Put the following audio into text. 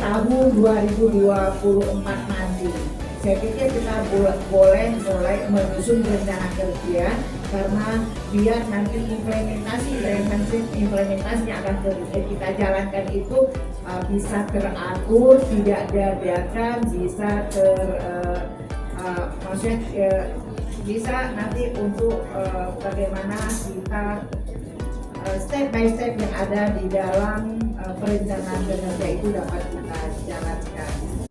tahun 2024 nanti. Saya pikir kita boleh mulai menyusun rencana kerja, karena biar nanti implementasi yang akan kita jalankan itu bisa teratur, tidak dadakan, bisa bisa nanti untuk bagaimana kita step by step yang ada di dalam perencanaan kinerja itu dapat kita jalankan.